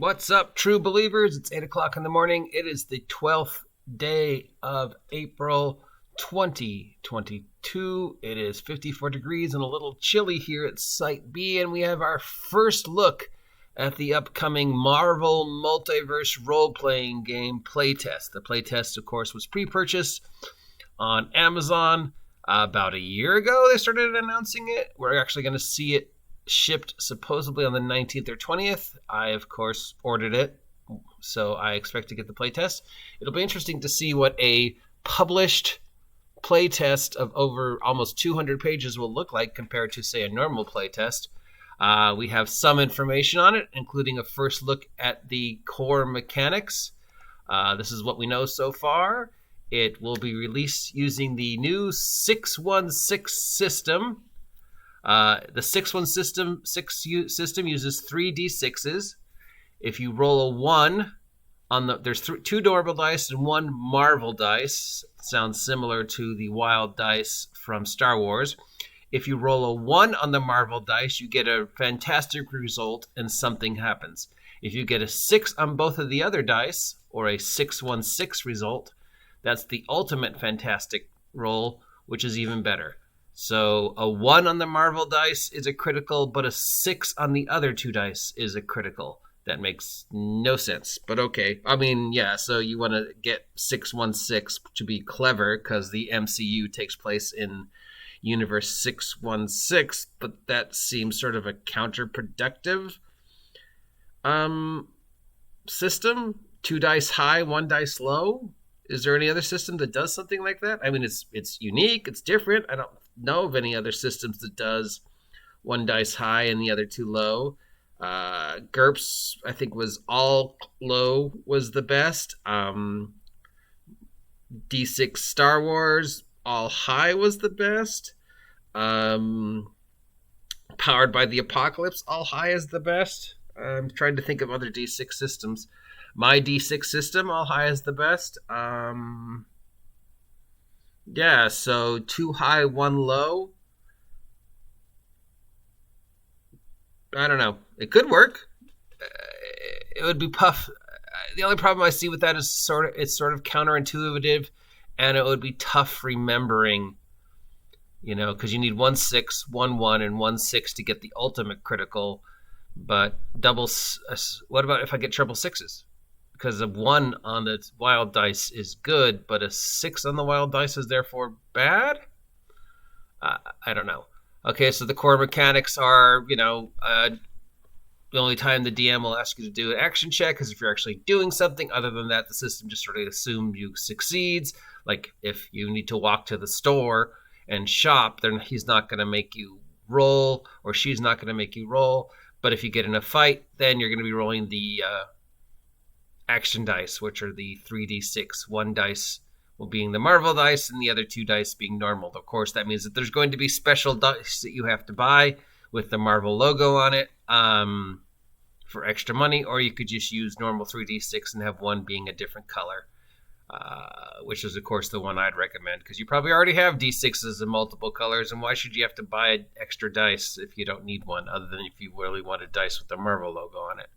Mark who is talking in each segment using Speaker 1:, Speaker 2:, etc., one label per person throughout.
Speaker 1: What's up, true believers? It's 8 o'clock in the morning. It is the 12th day of April 2022. It is 54 degrees and a little chilly here at Site B, and we have our first look at the upcoming Marvel Multiverse role-playing game playtest. The playtest, of course, was pre-purchased on Amazon about a year ago. They started announcing it. We're actually going to see it shipped supposedly on the 19th or 20th. I, of course, ordered it, so I expect to get the playtest. It'll be interesting to see what a published playtest of over almost 200 pages will look like compared to, say, a normal playtest. We have some information on it, including a first look at the core mechanics. This is what we know so far. It will be released using the new 616 system. The 616 system uses 3d6s. If you roll a 1 on there's two normal dice and one Marvel dice. Sounds similar to the wild dice from Star Wars. If you roll a 1 on the Marvel dice, you get a fantastic result and something happens. If you get a 6 on both of the other dice, or a 616 result, that's the ultimate fantastic roll, which is even better. So a 1 on the Marvel dice is a critical, but a 6 on the other two dice is a critical. That makes no sense, but okay. I mean, yeah, so you want to get 616 to be clever because the MCU takes place in Universe 616, but that seems sort of a counterproductive system. 2 dice high, 1 dice low. Is there any other system that does something like that? I mean, it's unique, it's different. I don't know of any other systems that does 1 dice high and the other 2 low. GURPS, I think, was all low was the best. D6 Star Wars, all high was the best. Powered by the Apocalypse, all high is the best. I'm trying to think of other D6 systems. My D6 system, all high is the best. Yeah, so 2 high, 1 low. I don't know. It could work. It would be puff. The only problem I see with that is it's sort of counterintuitive, and it would be tough remembering, because you need 1 6, 1 1, and 1 6 to get the ultimate critical. But what about if I get triple sixes? Because a 1 on the wild dice is good, but a 6 on the wild dice is therefore bad? I don't know. Okay, so the core mechanics are, the only time the DM will ask you to do an action check is if you're actually doing something. Other than that, the system just sort of assumes you succeeds. Like if you need to walk to the store and shop, then he's not going to make you roll, or she's not going to make you roll. But if you get in a fight, then you're going to be rolling the action dice, which are the 3d6, 1 dice being the Marvel dice and the other 2 dice being normal. Of course, that means that there's going to be special dice that you have to buy with the Marvel logo on it for extra money, or you could just use normal 3d6 and have one being a different color, which is, of course, the one I'd recommend, because you probably already have d6s in multiple colors, and why should you have to buy extra dice if you don't need one, other than if you really want a dice with the Marvel logo on it.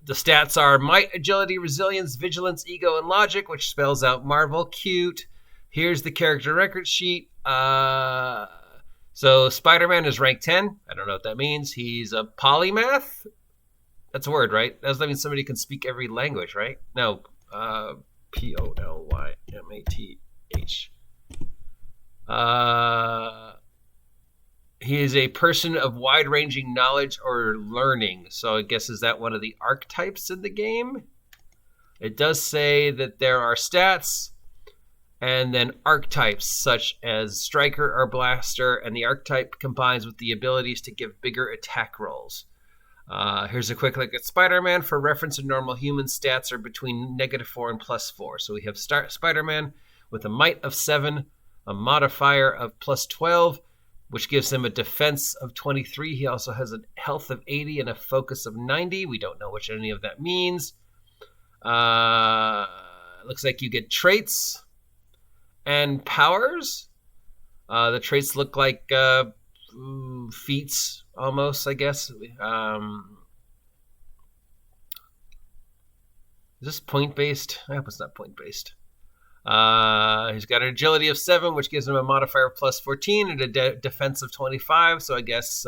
Speaker 1: The stats are might, agility, resilience, vigilance, ego, and logic, which spells out Marvel. Cute. Here's the character record sheet. So Spider-Man is rank 10. I don't know what that means. He's a polymath. That's a word, right? That means somebody can speak every language, right? No. Polymath. He is a person of wide-ranging knowledge or learning. So I guess, is that one of the archetypes in the game? It does say that there are stats and then archetypes such as striker or blaster, and the archetype combines with the abilities to give bigger attack rolls. Here's a quick look at Spider-Man. For reference, normal human stats are between -4 and +4. So we have Spider-Man with a might of 7, a modifier of +12, which gives him a defense of 23. He also has a health of 80 and a focus of 90. We don't know what any of that means. Looks like you get traits and powers. The traits look like feats almost, I guess. Is this point-based? I hope it's not point-based. He's got an agility of 7, which gives him a modifier of plus 14 and a defense of 25. So I guess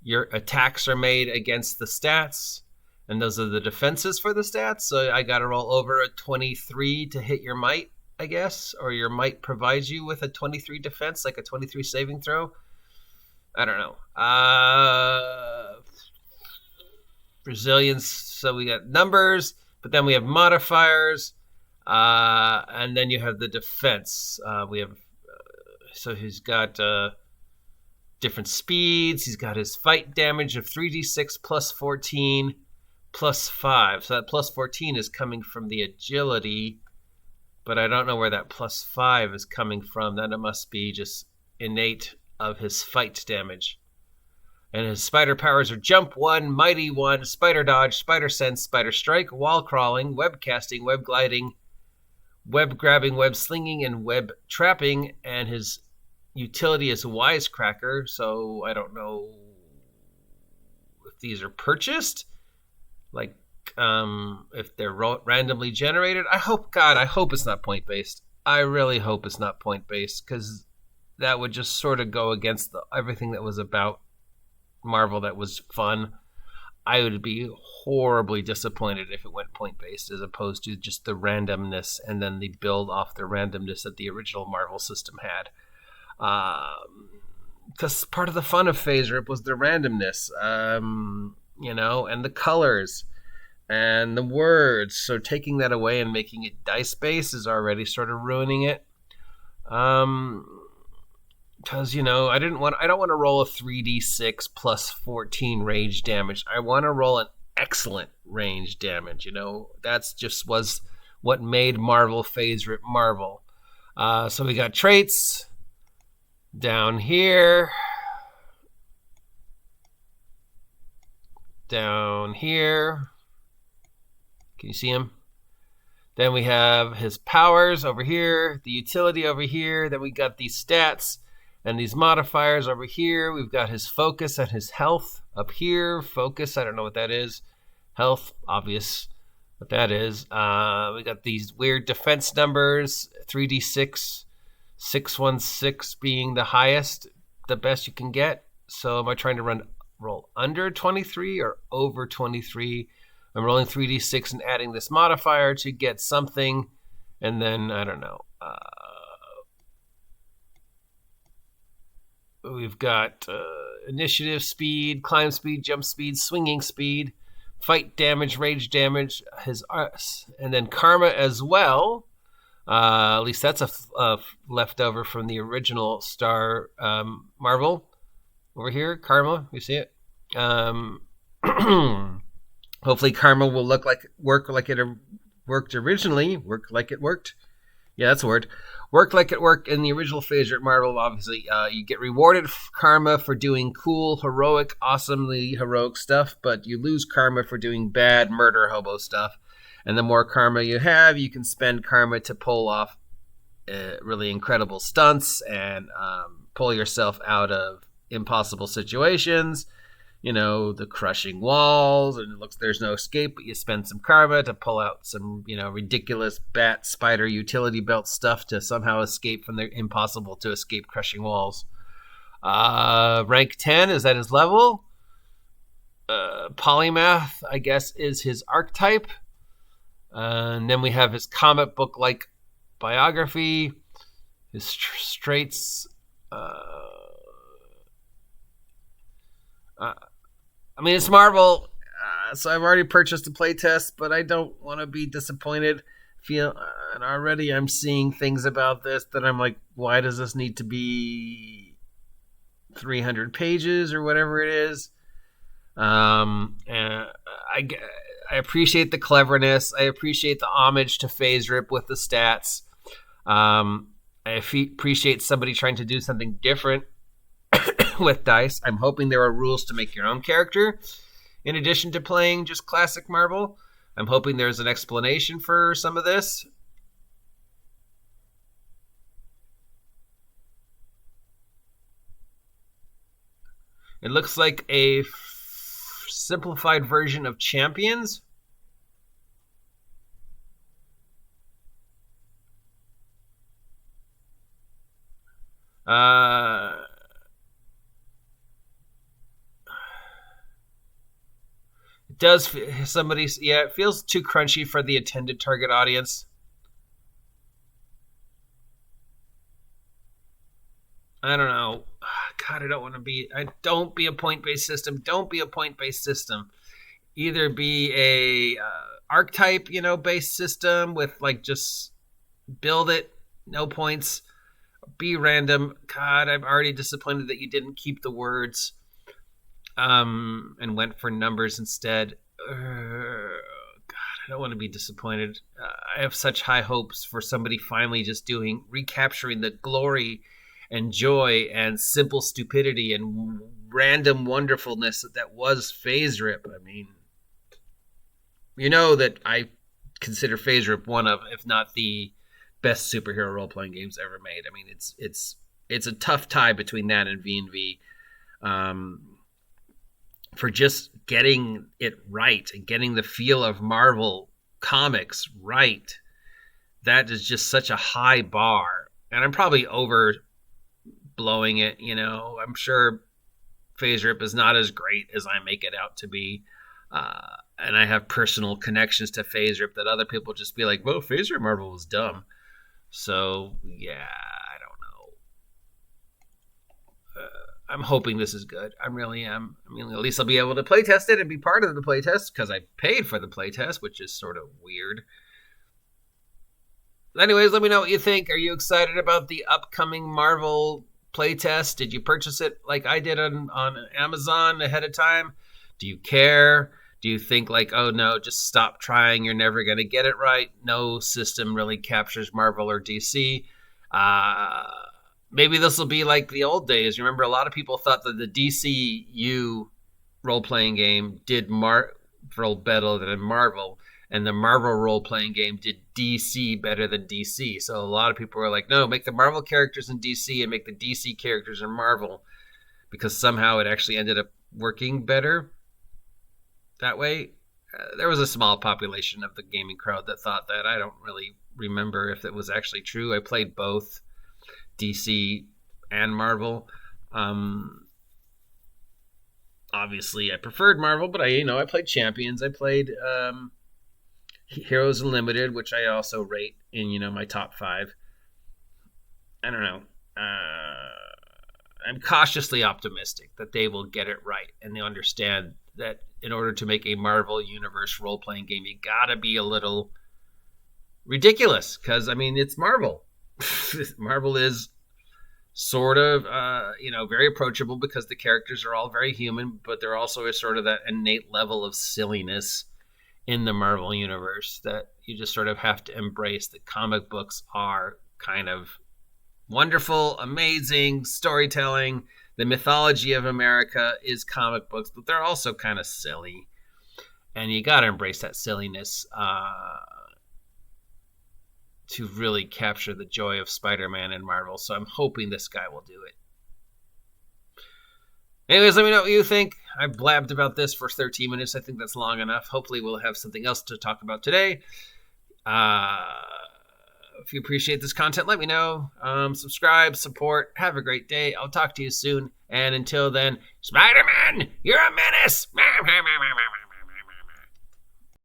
Speaker 1: your attacks are made against the stats, and those are the defenses for the stats. So I got to roll over a 23 to hit your might, I guess, or your might provides you with a 23 defense, like a 23 saving throw. I don't know. Resilience. So we got numbers, but then we have modifiers. And then you have the defense. We have so he's got different speeds. He's got his fight damage of 3d6 plus 14 plus 5. So that plus 14 is coming from the agility, but I don't know where that plus 5 is coming from. Then it must be just innate of his fight damage. And his spider powers are Jump 1, Mighty 1, Spider Dodge, Spider Sense, Spider Strike, Wall Crawling, Web Casting, Web Gliding, Web Grabbing, Web Slinging, and Web Trapping. And his utility is Wisecracker, so I don't know if these are purchased, like if they're randomly generated. I hope it's not point-based. I really hope it's not point-based, because that would just sort of go against everything that was about Marvel that was fun. I would be horribly disappointed if it went point-based as opposed to just the randomness and then the build off the randomness that the original Marvel system had. Because part of the fun of FASERIP was the randomness, and the colors and the words. So taking that away and making it dice-based is already sort of ruining it. Because, I don't want to roll a 3d6 plus 14 range damage. I want to roll an excellent range damage. That's just was what made Marvel FASERIP Marvel. So we got traits down here. Down here. Can you see him? Then we have his powers over here, the utility over here. Then we got these stats and these modifiers over here. We've got his focus and his health up here. Focus, I don't know what that is. Health, obvious what that is. We got these weird defense numbers, 3d6, 616 being the highest, the best you can get. So am I trying to roll under 23 or over 23? I'm rolling 3d6 and adding this modifier to get something, and then, I don't know. We've got initiative speed, climb speed, jump speed, swinging speed, fight damage, rage damage, and then karma as well. At least that's a leftover from the original Star Marvel. Over here, karma, you see it? Hopefully karma will work like it worked originally. Work like it worked. Yeah, that's a word. Work like it worked in the original FASERIP Marvel. Obviously, you get rewarded karma for doing cool, heroic, awesomely heroic stuff, but you lose karma for doing bad, murder, hobo stuff. And the more karma you have, you can spend karma to pull off really incredible stunts and pull yourself out of impossible situations. The crushing walls, and it looks there's no escape, but you spend some karma to pull out some, ridiculous bat, spider, utility belt stuff to somehow escape from the impossible to escape crushing walls. Rank 10, is that his level? Polymath, I guess, is his archetype. And then we have his comic book-like biography, his traits. It's Marvel, so I've already purchased the playtest, but I don't want to be disappointed. And already I'm seeing things about this that I'm like, why does this need to be 300 pages or whatever it is? And I appreciate the cleverness. I appreciate the homage to FASERIP with the stats. I appreciate somebody trying to do something different with dice. I'm hoping there are rules to make your own character in addition to playing just classic Marvel. I'm hoping there's an explanation for some of this. It looks like a simplified version of Champions. It does it feels too crunchy for the intended target audience. I don't know. God, I don't be a point-based system. Don't be a point-based system. Either be a archetype, based system with like just build it, no points. Be random. God, I'm already disappointed that you didn't keep the words and went for numbers instead. God, I don't want to be disappointed. I have such high hopes for somebody finally just recapturing the glory and joy and simple stupidity and random wonderfulness that was FASERIP. I mean, that I consider FASERIP one of, if not the best superhero role-playing games ever made. I mean, it's a tough tie between that and V&V for just getting it right and getting the feel of Marvel comics right. That is just such a high bar, and I'm probably overblowing it. I'm sure FASERIP is not as great as I make it out to be. And I have personal connections to FASERIP that other people just be like, well, FASERIP Marvel was dumb. So, yeah, I don't know. I'm hoping this is good. I really am. I mean, at least I'll be able to playtest it and be part of the playtest because I paid for the playtest, which is sort of weird. Anyways, let me know what you think. Are you excited about the upcoming Marvel playtest? Did you purchase it like I did on Amazon ahead of time? Do you care? Do you think like, oh no, just stop trying, you're never going to get it right? No system really captures Marvel or DC. Maybe this will be like the old days. Remember, a lot of people thought that the DCU role-playing game did Marvel better than Marvel, and the Marvel role-playing game did DC better than DC. So a lot of people were like, no, make the Marvel characters in DC and make the DC characters in Marvel, because somehow it actually ended up working better that way. There was a small population of the gaming crowd that thought that. I don't really remember if it was actually true. I played both DC and Marvel. Obviously, I preferred Marvel, but I played Champions. I played Heroes Unlimited, which I also rate in my top 5. I don't know. I'm cautiously optimistic that they will get it right and they understand that in order to make a Marvel Universe role-playing game, you gotta be a little ridiculous because, it's Marvel. Marvel is sort of, very approachable because the characters are all very human, but there also is sort of that innate level of silliness in the Marvel Universe that you just sort of have to embrace. That comic books are kind of wonderful, amazing storytelling. The mythology of America is comic books, but they're also kind of silly. And you got to embrace that silliness to really capture the joy of Spider-Man and Marvel. So I'm hoping this guy will do it. Anyways, let me know what you think. I blabbed about this for 13 minutes. I think that's long enough. Hopefully we'll have something else to talk about today. If you appreciate this content, let me know. Subscribe, support. Have a great day. I'll talk to you soon. And until then, Spider-Man, you're a menace.